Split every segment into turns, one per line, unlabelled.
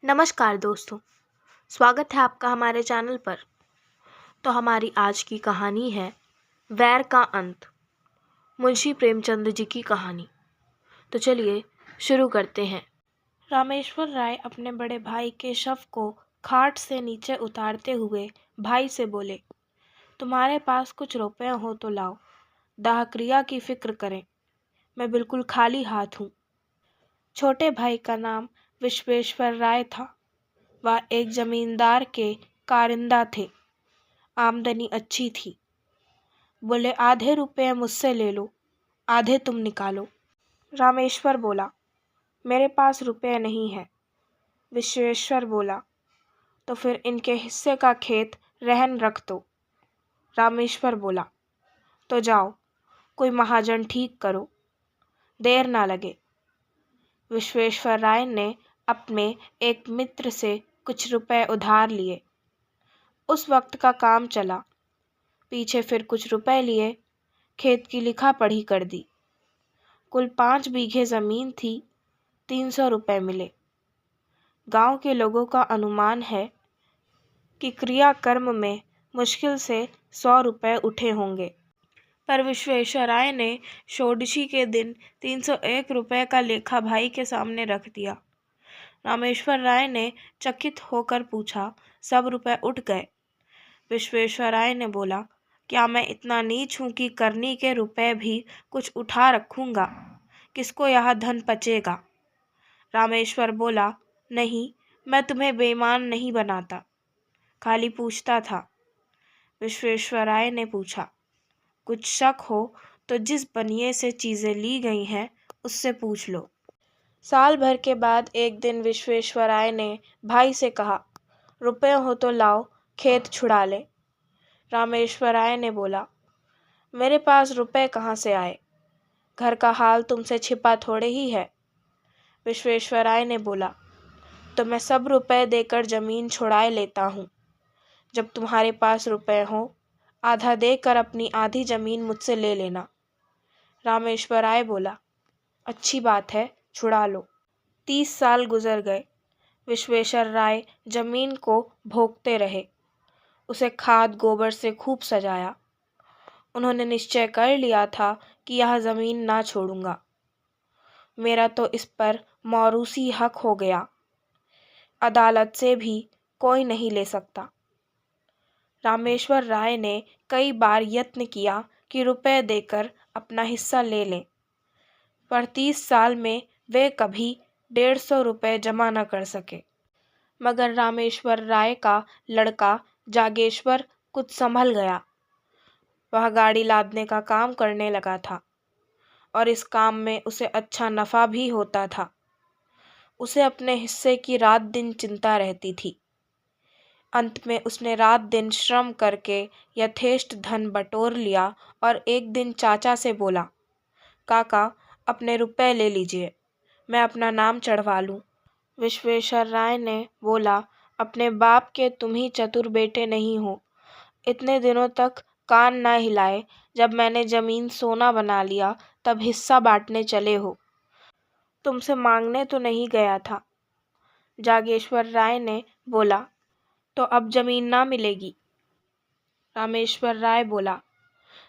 नमस्कार दोस्तों, स्वागत है आपका हमारे चैनल पर। तो हमारी आज की कहानी है वैर का अंत, मुंशी प्रेमचंद जी की कहानी। तो चलिए शुरू करते हैं। रामेश्वर राय अपने बड़े भाई के शव को खाट से नीचे उतारते हुए भाई से बोले, तुम्हारे पास कुछ रुपए हो तो लाओ, दाह क्रिया की फिक्र करें, मैं बिल्कुल खाली हाथ हूँ। छोटे भाई का नाम विश्वेश्वर राय था। वह एक जमींदार के कारिंदा थे। आमदनी अच्छी थी। बोले, आधे रुपए मुझसे ले लो, आधे तुम निकालो। रामेश्वर बोला, मेरे पास रुपए नहीं है। विश्वेश्वर बोला, तो फिर इनके हिस्से का खेत रहन रख दो। रामेश्वर बोला, तो जाओ, कोई महाजन ठीक करो, देर ना लगे। विश्वेश्वर राय ने अपने एक मित्र से कुछ रुपए उधार लिए। उस वक्त का काम चला। पीछे फिर कुछ रुपए लिए, खेत की लिखा पढ़ी कर दी। कुल 5 बीघे ज़मीन थी। 300 रुपए मिले। गांव के लोगों का अनुमान है कि क्रियाकर्म में मुश्किल से 100 रुपए उठे होंगे। पर विश्वेश्वर राय ने षोडशी के दिन 301 रुपए का लेखा भाई के सामने रख दिया। रामेश्वर राय ने चकित होकर पूछा, सब रुपए उठ गए? विश्वेश्वर राय ने बोला, क्या मैं इतना नीच हूँ कि करनी के रुपए भी कुछ उठा रखूँगा? किसको यह धन पचेगा? रामेश्वर बोला, नहीं, मैं तुम्हें बेईमान नहीं बनाता, खाली पूछता था। विश्वेश्वर राय ने पूछा, कुछ शक हो तो जिस बनिए से चीज़ें ली गई हैं उससे पूछ लो। साल भर के बाद एक दिन विश्वेश्वर राय ने भाई से कहा, रुपए हो तो लाओ, खेत छुड़ा ले। रामेश्वर राय ने बोला, मेरे पास रुपए कहाँ से आए? घर का हाल तुमसे छिपा थोड़े ही है। विश्वेश्वर राय ने बोला, तो मैं सब रुपए देकर ज़मीन छुड़ाए लेता हूँ। जब तुम्हारे पास रुपए हो, आधा देकर अपनी आधी ज़मीन मुझसे ले लेना। रामेश्वर राय बोला, अच्छी बात है, छुड़ा लो। 30 साल गुजर गए। विश्वेश्वर राय ज़मीन को भोगते रहे। उसे खाद गोबर से खूब सजाया। उन्होंने निश्चय कर लिया था कि यह ज़मीन ना छोड़ूंगा। मेरा तो इस पर मौरूसी हक हो गया। अदालत से भी कोई नहीं ले सकता। रामेश्वर राय ने कई बार यत्न किया कि रुपए देकर अपना हिस्सा ले लें, पर 30 साल में वे कभी 150 रुपए जमा न कर सके। मगर रामेश्वर राय का लड़का जागेश्वर कुछ संभल गया। वह गाड़ी लादने का काम करने लगा था और इस काम में उसे अच्छा नफ़ा भी होता था। उसे अपने हिस्से की रात दिन चिंता रहती थी। अंत में उसने रात दिन श्रम करके यथेष्ट धन बटोर लिया और एक दिन चाचा से बोला, काका, अपने रुपए ले लीजिए, मैं अपना नाम चढ़वा लूँ। विश्वेश्वर राय ने बोला, अपने बाप के तुम ही चतुर बेटे नहीं हो। इतने दिनों तक कान ना हिलाए, जब मैंने ज़मीन सोना बना लिया तब हिस्सा बांटने चले हो। तुमसे मांगने तो नहीं गया था। जागेश्वर राय ने बोला, तो अब ज़मीन ना मिलेगी। रामेश्वर राय बोला,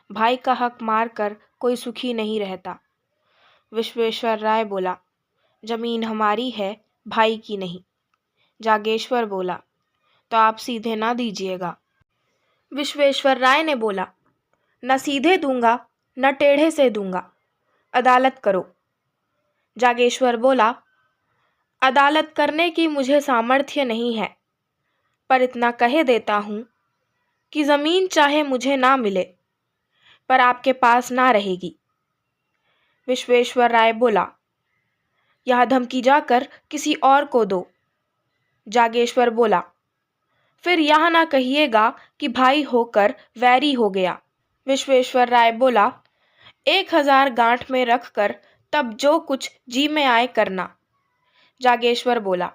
भाई का हक मार कर कोई सुखी नहीं रहता। विश्वेश्वर राय बोला, ज़मीन हमारी है, भाई की नहीं। जागेश्वर बोला, तो आप सीधे ना दीजिएगा। विश्वेश्वर राय ने बोला, न सीधे दूंगा न टेढ़े से दूंगा, अदालत करो। जागेश्वर बोला, अदालत करने की मुझे सामर्थ्य नहीं है, पर इतना कहे देता हूँ कि ज़मीन चाहे मुझे ना मिले, पर आपके पास ना रहेगी। विश्वेश्वर राय बोला, यह धमकी जाकर किसी और को दो। जागेश्वर बोला, फिर यह ना कहिएगा कि भाई होकर वैरी हो गया। विश्वेश्वर राय बोला, 1000 गांठ में रख कर तब जो कुछ जी में आए करना। जागेश्वर बोला,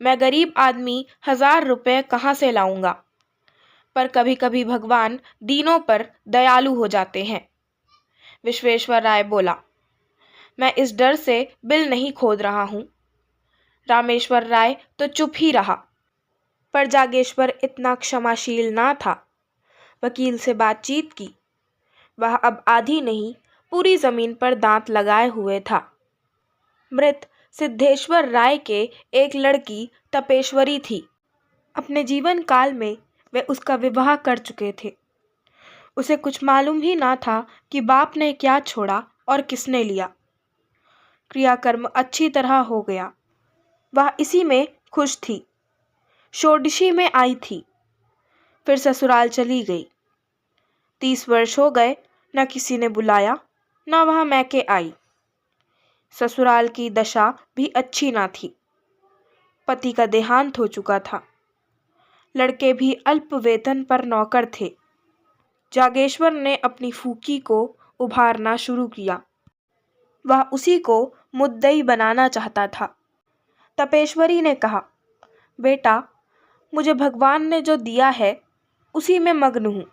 मैं गरीब आदमी 1000 रुपये कहाँ से लाऊंगा, पर कभी कभी भगवान दीनों पर दयालु हो जाते हैं। विश्वेश्वर राय बोला, मैं इस डर से बिल नहीं खोद रहा हूँ। रामेश्वर राय तो चुप ही रहा, पर जागेश्वर इतना क्षमाशील ना था। वकील से बातचीत की। वह अब आधी नहीं, पूरी जमीन पर दांत लगाए हुए था। मृत सिद्धेश्वर राय के एक लड़की तपेश्वरी थी। अपने जीवन काल में वे उसका विवाह कर चुके थे। उसे कुछ मालूम ही ना था कि बाप ने क्या छोड़ा और किसने लिया। क्रियाकर्म अच्छी तरह हो गया। वह इसी में खुश थी। षोडशी में आई थी, फिर ससुराल चली गई। 30 वर्ष हो गए, न किसी ने बुलाया, न वह मैके आई। ससुराल की दशा भी अच्छी ना थी। पति का देहांत हो चुका था। लड़के भी अल्प वेतन पर नौकर थे। जागेश्वर ने अपनी फूकी को उभारना शुरू किया। वह उसी को मुद्दई बनाना चाहता था। तपेश्वरी ने कहा, बेटा, मुझे भगवान ने जो दिया है उसी में मग्न हूँ।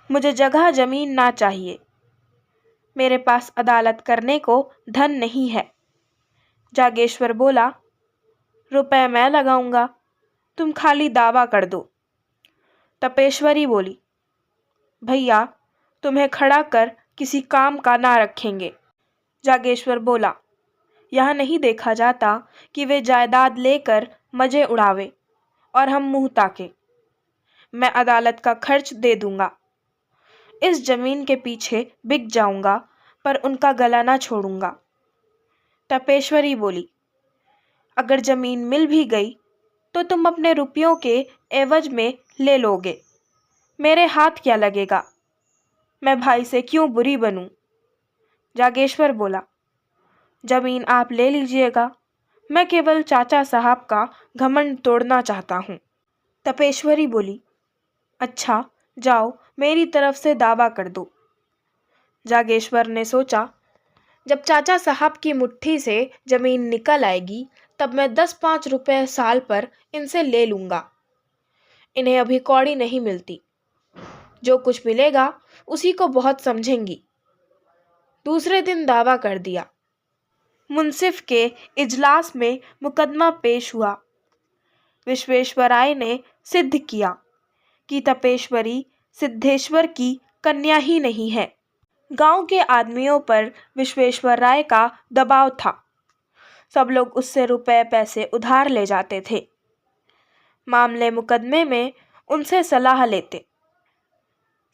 मुझे जगह जमीन ना चाहिए। मेरे पास अदालत करने को धन नहीं है। जागेश्वर बोला, रुपए मैं लगाऊंगा, तुम खाली दावा कर दो। तपेश्वरी बोली, भैया, तुम्हें खड़ा कर किसी काम का ना रखेंगे। जागेश्वर बोला, यह नहीं देखा जाता कि वे जायदाद लेकर मजे उड़ावे और हम मुंह ताके। मैं अदालत का खर्च दे दूंगा। इस जमीन के पीछे बिक जाऊंगा, पर उनका गला ना छोड़ूंगा। तपेश्वरी बोली, अगर जमीन मिल भी गई तो तुम अपने रुपयों के एवज में ले लोगे। मेरे हाथ क्या लगेगा? मैं भाई से क्यों बुरी बनूं? जागेश्वर बोला, जमीन आप ले लीजिएगा, मैं केवल चाचा साहब का घमंड तोड़ना चाहता हूँ। तपेश्वरी बोली, अच्छा, जाओ, मेरी तरफ से दावा कर दो। जागेश्वर ने सोचा, जब चाचा साहब की मुट्ठी से जमीन निकल आएगी तब मैं 10-5 रुपए साल पर इनसे ले लूँगा। इन्हें अभी कौड़ी नहीं मिलती। जो कुछ मिलेगा उसी को बहुत समझेंगी। दूसरे दिन दावा कर दिया। मुंसिफ के इजलास में मुकदमा पेश हुआ। विश्वेश्वराय ने सिद्ध किया कि तपेश्वरी सिद्धेश्वर की कन्या ही नहीं है। गांव के आदमियों पर विश्वेश्वराय का दबाव था। सब लोग उससे रुपए पैसे उधार ले जाते थे। मामले मुकदमे में उनसे सलाह लेते।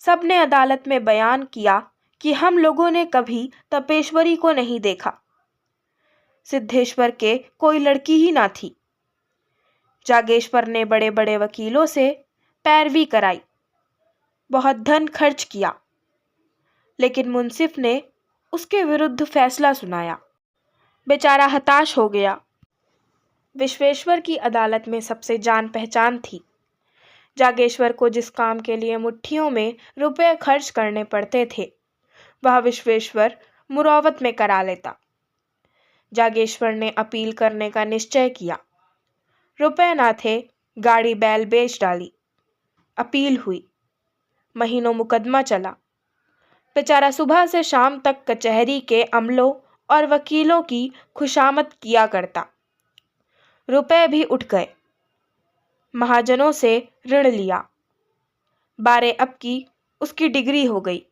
सबने अदालत में बयान किया कि हम लोगों ने कभी तपेश्वरी को नहीं देखा। सिद्धेश्वर के कोई लड़की ही ना थी। जागेश्वर ने बड़े बड़े वकीलों से पैरवी कराई, बहुत धन खर्च किया, लेकिन मुंसिफ ने उसके विरुद्ध फैसला सुनाया। बेचारा हताश हो गया। विश्वेश्वर की अदालत में सबसे जान पहचान थी। जागेश्वर को जिस काम के लिए मुट्ठियों में रुपए खर्च करने पड़ते थे, वह विश्वेश्वर मुरौवत में करा लेता। जागेश्वर ने अपील करने का निश्चय किया। रुपए ना थे, गाड़ी बैल बेच डाली। अपील हुई। महीनों मुकदमा चला। बेचारा सुबह से शाम तक कचहरी के अमलों और वकीलों की खुशामद किया करता। रुपए भी उठ गए। महाजनों से ऋण लिया। 12 अब की उसकी डिग्री हो गई।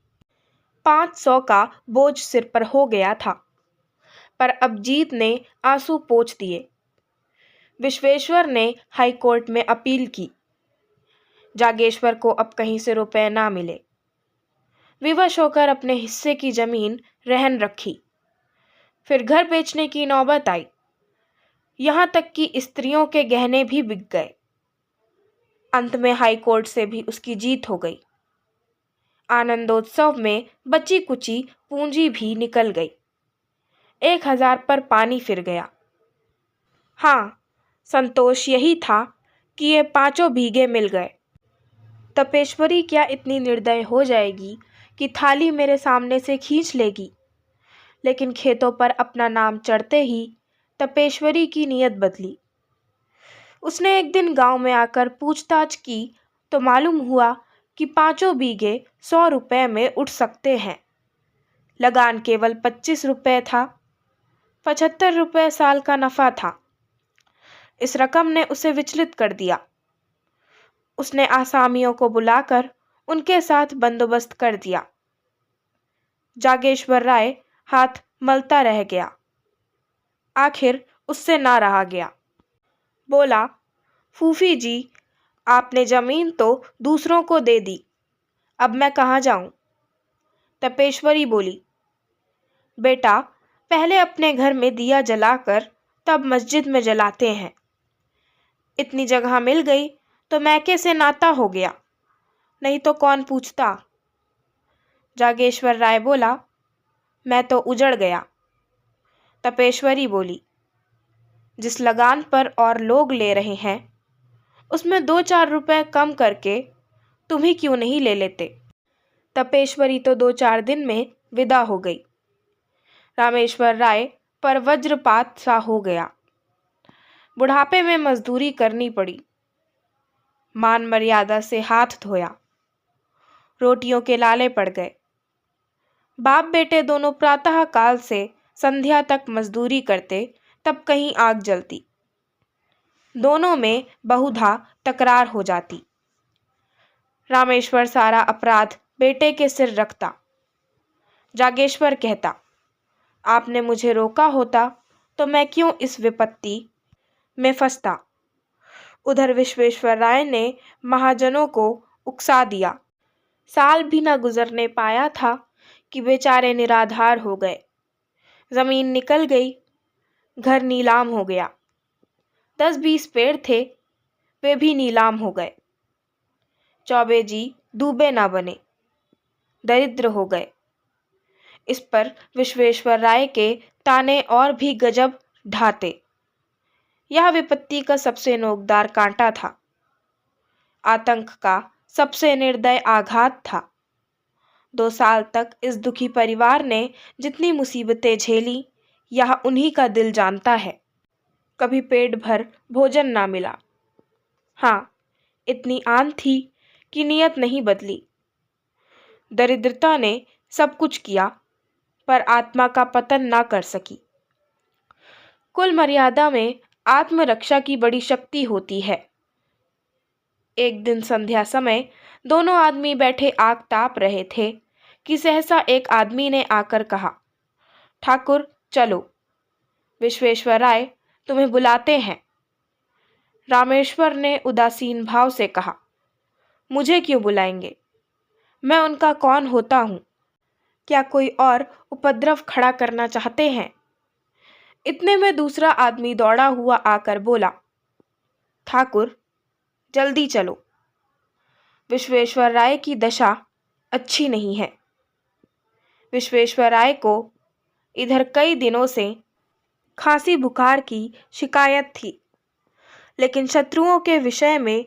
500 का बोझ सिर पर हो गया था, पर अब जीत ने आंसू पोंछ दिए। विश्वेश्वर ने हाई कोर्ट में अपील की। जागेश्वर को अब कहीं से रुपए ना मिले। विवश होकर अपने हिस्से की जमीन रहन रखी। फिर घर बेचने की नौबत आई। यहाँ तक कि स्त्रियों के गहने भी बिक गए। अंत में हाई कोर्ट से भी उसकी जीत हो गई। आनंदोत्सव में बची कुची पूंजी भी निकल गई। 1000 पर पानी फिर गया। हाँ, संतोष यही था कि ये 5 बीघे मिल गए। तपेश्वरी क्या इतनी निर्दय हो जाएगी कि थाली मेरे सामने से खींच लेगी? लेकिन खेतों पर अपना नाम चढ़ते ही तपेश्वरी की नीयत बदली। उसने एक दिन गांव में आकर पूछताछ की तो मालूम हुआ कि 5 बीघे 100 रुपए में उठ सकते हैं। लगान केवल 25 रुपए था। 75 रुपए साल का नफा था। इस रकम ने उसे विचलित कर दिया। उसने आसामियों को बुलाकर उनके साथ बंदोबस्त कर दिया। जागेश्वर राय हाथ मलता रह गया। आखिर उससे ना रहा गया। बोला, फूफी जी, आपने जमीन तो दूसरों को दे दी, अब मैं कहाँ जाऊं? तपेश्वरी बोली, बेटा, पहले अपने घर में दिया जलाकर तब मस्जिद में जलाते हैं। इतनी जगह मिल गई तो मैके से नाता हो गया, नहीं तो कौन पूछता। जागेश्वर राय बोला, मैं तो उजड़ गया। तपेश्वरी बोली, जिस लगान पर और लोग ले रहे हैं उसमें 2-4 रुपए कम करके तुम ही क्यों नहीं ले लेते? तपेश्वरी तो 2-4 दिन में विदा हो गई। रामेश्वर राय पर वज्रपात सा हो गया। बुढ़ापे में मजदूरी करनी पड़ी। मान मर्यादा से हाथ धोया। रोटियों के लाले पड़ गए। बाप बेटे दोनों प्रातः काल से संध्या तक मजदूरी करते, तब कहीं आग जलती। दोनों में बहुधा तकरार हो जाती। रामेश्वर सारा अपराध बेटे के सिर रखता। जागेश्वर कहता, आपने मुझे रोका होता तो मैं क्यों इस विपत्ति में फंसता। उधर विश्वेश्वर राय ने महाजनों को उकसा दिया। साल भी न गुजरने पाया था कि बेचारे निराधार हो गए। जमीन निकल गई, घर नीलाम हो गया। 10-20 पेड़ थे, वे भी नीलाम हो गए। चौबे जी दूबे ना बने, दरिद्र हो गए। इस पर विश्वेश्वर राय के ताने और भी गजब ढाते। यह विपत्ति का सबसे नोकदार कांटा था। आतंक का सबसे निर्दय आघात था। 2 साल तक इस दुखी परिवार ने जितनी मुसीबतें झेली, यह उन्हीं का दिल जानता है। कभी पेट भर भोजन ना मिला। हाँ, इतनी आन थी कि नियत नहीं बदली। दरिद्रता ने सब कुछ किया, पर आत्मा का पतन ना कर सकी। कुल मर्यादा में आत्मरक्षा की बड़ी शक्ति होती है। एक दिन संध्या समय दोनों आदमी बैठे आग ताप रहे थे कि सहसा एक आदमी ने आकर कहा, ठाकुर चलो, विश्वेश्वर राय तुम्हें बुलाते हैं। रामेश्वर ने उदासीन भाव से कहा, मुझे क्यों बुलाएंगे? मैं उनका कौन होता हूँ? क्या कोई और उपद्रव खड़ा करना चाहते हैं? इतने में दूसरा आदमी दौड़ा हुआ आकर बोला, ठाकुर जल्दी चलो, विश्वेश्वर राय की दशा अच्छी नहीं है। विश्वेश्वर राय को इधर कई दिनों से खांसी बुखार की शिकायत थी, लेकिन शत्रुओं के विषय में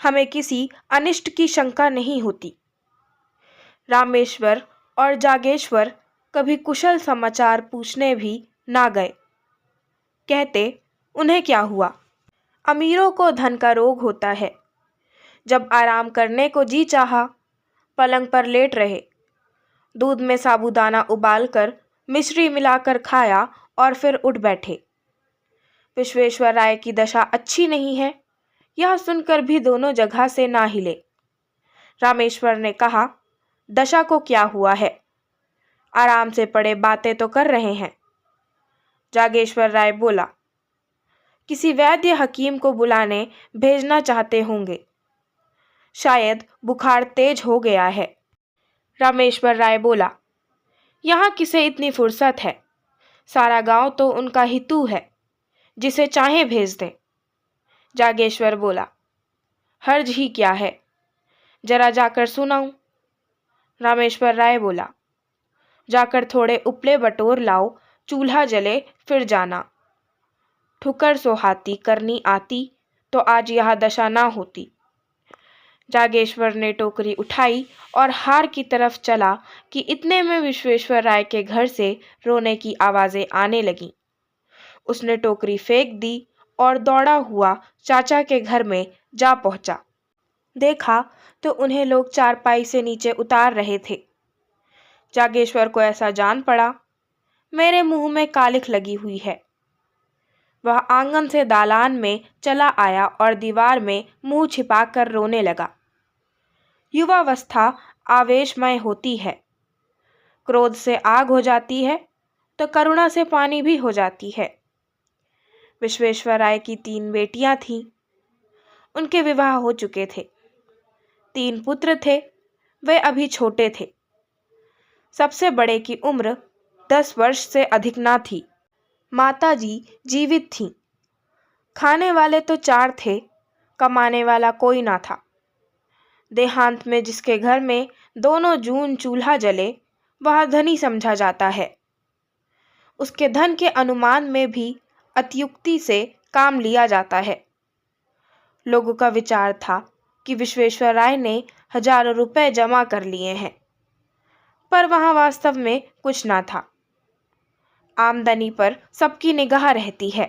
हमें किसी अनिष्ट की शंका नहीं होती। रामेश्वर और जागेश्वर कभी कुशल समाचार पूछने भी ना गए। कहते, उन्हें क्या हुआ? अमीरों को धन का रोग होता है। जब आराम करने को जी चाहा, पलंग पर लेट रहे, दूध में साबूदाना उबालकर मिश्री मिलाकर खाया और फिर उठ बैठे। विश्वेश्वर राय की दशा अच्छी नहीं है, यह सुनकर भी दोनों जगह से ना हिले। रामेश्वर ने कहा, दशा को क्या हुआ है? आराम से पड़े बातें तो कर रहे हैं। जागेश्वर राय बोला, किसी वैद्य हकीम को बुलाने भेजना चाहते होंगे, शायद बुखार तेज हो गया है। रामेश्वर राय बोला, यहाँ किसे इतनी फुर्सत है? सारा गांव तो उनका हितू है, जिसे चाहे भेज दें। जागेश्वर बोला, हर्ज ही क्या है, जरा जाकर सुनाऊं। रामेश्वर राय बोला, जाकर थोड़े उपले बटोर लाओ, चूल्हा जले फिर जाना। ठुकर सोहाती करनी आती तो आज यह दशा ना होती। जागेश्वर ने टोकरी उठाई और हार की तरफ चला कि इतने में विश्वेश्वर राय के घर से रोने की आवाज़ें आने लगीं। उसने टोकरी फेंक दी और दौड़ा हुआ चाचा के घर में जा पहुंचा। देखा तो उन्हें लोग चारपाई से नीचे उतार रहे थे। जागेश्वर को ऐसा जान पड़ा, मेरे मुंह में कालिख लगी हुई है। वह आंगन से दालान में चला आया और दीवार में मुंह छिपाकर रोने लगा। युवावस्था आवेशमय होती है। क्रोध से आग हो जाती है तो करुणा से पानी भी हो जाती है। विश्वेश्वराय की 3 बेटियां थीं। उनके विवाह हो चुके थे। 3 पुत्र थे। वे अभी छोटे थे। सबसे बड़े की उम्र 10 वर्ष से अधिक ना थी। माताजी जीवित थीं। खाने वाले तो 4 थे, कमाने वाला कोई ना था। देहांत में जिसके घर में दोनों जून चूल्हा जले, वह धनी समझा जाता है। उसके धन के अनुमान में भी अत्युक्ति से काम लिया जाता है। लोगों का विचार था कि विश्वेश्वराय ने हजारों रुपए जमा कर लिए हैं, पर वहां वास्तव में कुछ ना था। आमदनी पर सबकी निगाह रहती है,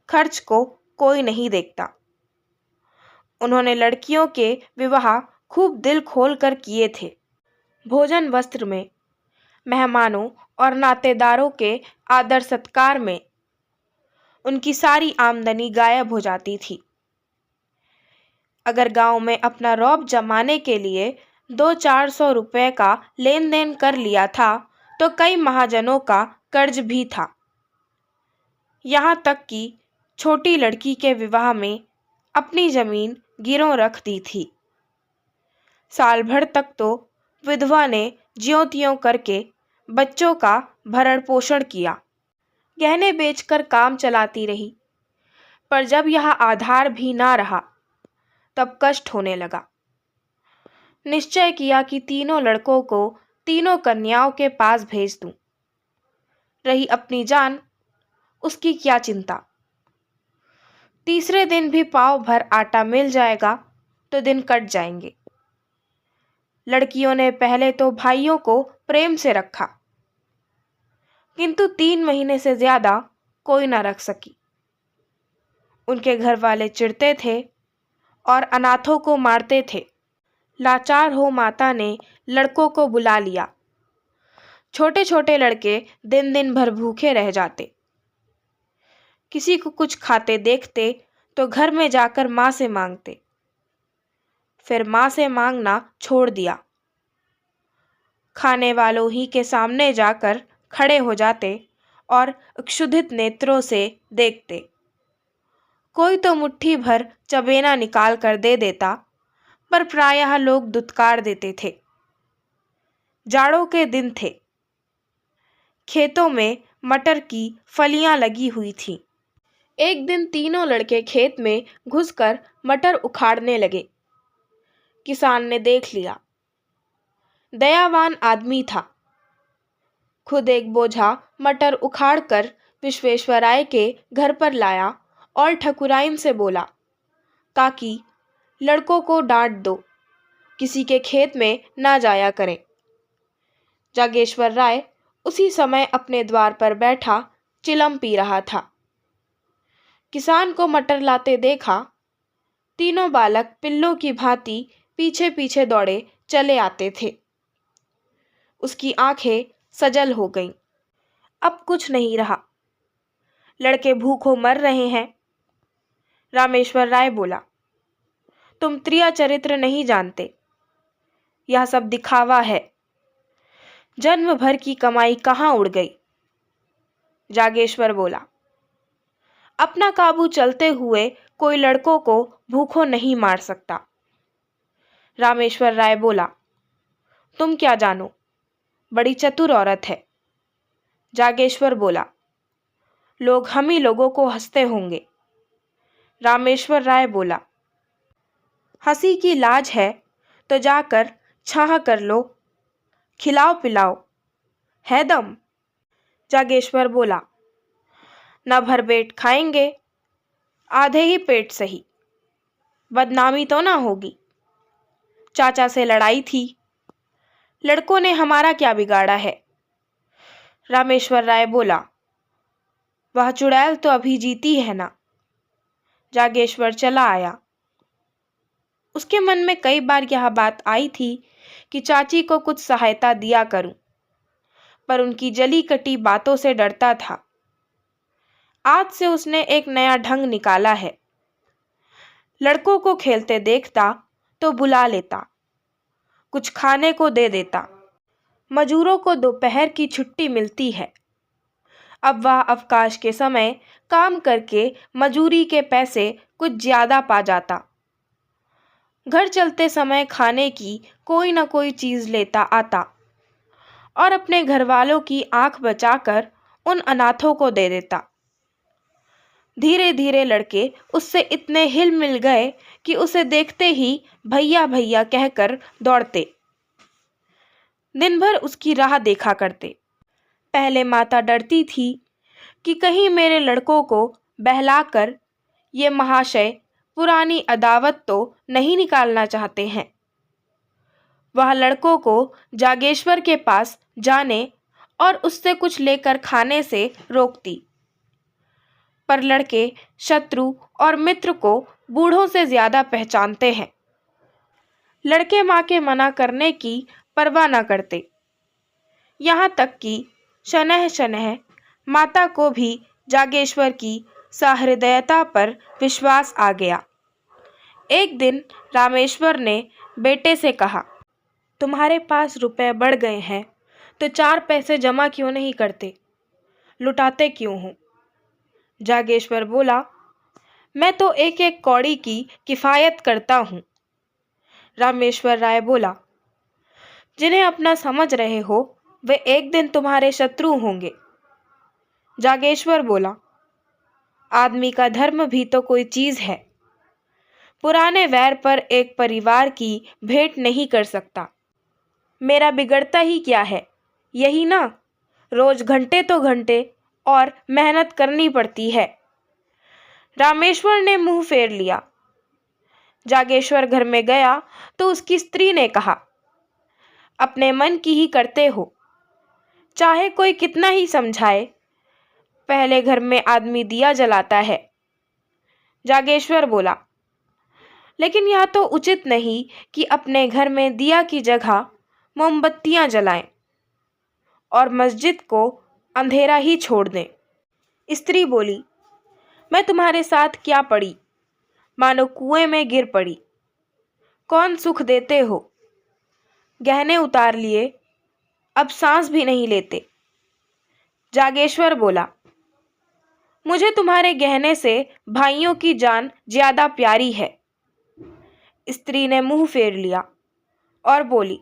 खर्च को कोई नहीं देखता। उन्होंने लड़कियों के विवाह खूब दिल खोल कर किए थे। भोजन वस्त्र में, मेहमानों और नातेदारों के आदर सत्कार में उनकी सारी आमदनी गायब हो जाती थी। अगर गांव में अपना रौब जमाने के लिए 200-400 रुपए का लेन देन कर लिया था तो कई महाजनों का कर्ज भी था। यहाँ तक कि छोटी लड़की के विवाह में अपनी जमीन गिरों रख दी थी। साल भर तक तो विधवा ने ज्यों-त्यों करके बच्चों का भरण पोषण किया, गहने बेचकर काम चलाती रही। पर जब यह आधार भी ना रहा, तब कष्ट होने लगा। निश्चय किया कि तीनों लड़कों को तीनों कन्याओं के पास भेज दूं। रही अपनी जान, उसकी क्या चिंता। तीसरे दिन भी पाव भर आटा मिल जाएगा तो दिन कट जाएंगे। लड़कियों ने पहले तो भाइयों को प्रेम से रखा, किंतु 3 महीने से ज्यादा कोई ना रख सकी। उनके घर वाले चिढ़ते थे और अनाथों को मारते थे। लाचार हो माता ने लड़कों को बुला लिया। छोटे छोटे लड़के दिन दिन भर भूखे रह जाते। किसी को कुछ खाते देखते तो घर में जाकर माँ से मांगते। फिर माँ से मांगना छोड़ दिया। खाने वालों ही के सामने जाकर खड़े हो जाते और क्षुधित नेत्रों से देखते। कोई तो मुट्ठी भर चबेना निकाल कर दे देता, पर प्रायः लोग दुत्कार देते थे। जाड़ों के दिन थे। खेतों में मटर की फलियां लगी हुई थीं। एक दिन तीनों लड़के खेत में घुसकर मटर उखाड़ने लगे। किसान ने देख लिया। दयावान आदमी था। खुद एक बोझा मटर उखाड़कर विश्वेश्वराय के घर पर लाया और ठकुराइन से बोला, काकी, लड़कों को डांट दो, किसी के खेत में ना जाया करें। जागेश्वर राय उसी समय अपने द्वार पर बैठा चिलम पी रहा था। किसान को मटर लाते देखा। तीनों बालक पिल्लों की भांति पीछे पीछे दौड़े चले आते थे। उसकी आंखें सजल हो गईं। अब कुछ नहीं रहा। लड़के भूखों मर रहे हैं। रामेश्वर राय बोला, तुम त्रिया चरित्र नहीं जानते। यह सब दिखावा है। जन्म भर की कमाई कहाँ उड़ गई। जागेश्वर बोला, अपना काबू चलते हुए कोई लड़कों को भूखों नहीं मार सकता। रामेश्वर राय बोला, तुम क्या जानो, बड़ी चतुर औरत है। जागेश्वर बोला, लोग हम ही लोगों को हंसते होंगे। रामेश्वर राय बोला, हंसी की लाज है तो जाकर छाह कर लो, खिलाओ पिलाओ, है दम। जागेश्वर बोला, न भर पेट खाएंगे, आधे ही पेट सही, बदनामी तो ना होगी। चाचा से लड़ाई थी, लड़कों ने हमारा क्या बिगाड़ा है। रामेश्वर राय बोला, वह चुड़ैल तो अभी जीती है ना। जागेश्वर चला आया। उसके मन में कई बार यह बात आई थी कि चाची को कुछ सहायता दिया करूं, पर उनकी जली कटी बातों से डरता था। आज से उसने एक नया ढंग निकाला है। लड़कों को खेलते देखता तो बुला लेता, कुछ खाने को दे देता। मजूरों को दोपहर की छुट्टी मिलती है। अब वह अवकाश के समय काम करके मजूरी के पैसे कुछ ज्यादा पा जाता। घर चलते समय खाने की कोई न कोई चीज लेता आता और अपने घर वालों की आंख बचाकर उन अनाथों को दे देता। धीरे धीरे लड़के उससे इतने हिल मिल गए कि उसे देखते ही भैया भैया कहकर दौड़ते। दिन भर उसकी राह देखा करते। पहले माता डरती थी कि कहीं मेरे लड़कों को बहलाकर ये महाशय पुरानी अदावत तो नहीं निकालना चाहते हैं। वह लड़कों को जागेश्वर के पास जाने और उससे कुछ लेकर खाने से रोकती, पर लड़के शत्रु और मित्र को बूढ़ों से ज्यादा पहचानते हैं। लड़के माँ के मना करने की परवाह न करते। यहाँ तक कि शनह शनह माता को भी जागेश्वर की सहृदयता पर विश्वास आ गया। एक दिन रामेश्वर ने बेटे से कहा, तुम्हारे पास रुपए बढ़ गए हैं तो 4 पैसे जमा क्यों नहीं करते, लुटाते क्यों हो? जागेश्वर बोला, मैं तो एक एक कौड़ी की किफायत करता हूँ। रामेश्वर राय बोला, जिन्हें अपना समझ रहे हो वे एक दिन तुम्हारे शत्रु होंगे। जागेश्वर बोला, आदमी का धर्म भी तो कोई चीज है। पुराने वैर पर एक परिवार की भेंट नहीं कर सकता। मेरा बिगड़ता ही क्या है, यही ना, रोज घंटे तो घंटे और मेहनत करनी पड़ती है। रामेश्वर ने मुंह फेर लिया। जागेश्वर घर में गया तो उसकी स्त्री ने कहा, अपने मन की ही करते हो, चाहे कोई कितना ही समझाए, पहले घर में आदमी दिया जलाता है। जागेश्वर बोला, लेकिन यह तो उचित नहीं कि अपने घर में दिया की जगह मोमबत्तियां जलाएं और मस्जिद को अंधेरा ही छोड़ दें। स्त्री बोली, मैं तुम्हारे साथ क्या पड़ी, मानो कुएं में गिर पड़ी। कौन सुख देते हो, गहने उतार लिए, अब सांस भी नहीं लेते। जागेश्वर बोला, मुझे तुम्हारे गहने से भाइयों की जान ज्यादा प्यारी है। स्त्री ने मुंह फेर लिया और बोली,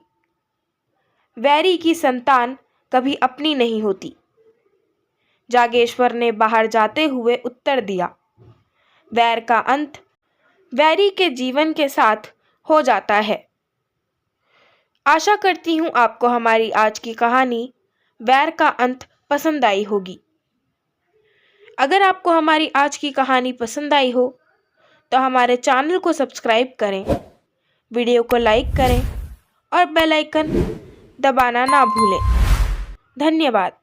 वैरी की संतान कभी अपनी नहीं होती। जागेश्वर ने बाहर जाते हुए उत्तर दिया, वैर का अंत वैरी के जीवन के साथ हो जाता है। आशा करती हूँ आपको हमारी आज की कहानी वैर का अंत पसंद आई होगी। अगर आपको हमारी आज की कहानी पसंद आई हो तो हमारे चैनल को सब्सक्राइब करें, वीडियो को लाइक करें और बेल आइकन दबाना ना भूलें। धन्यवाद।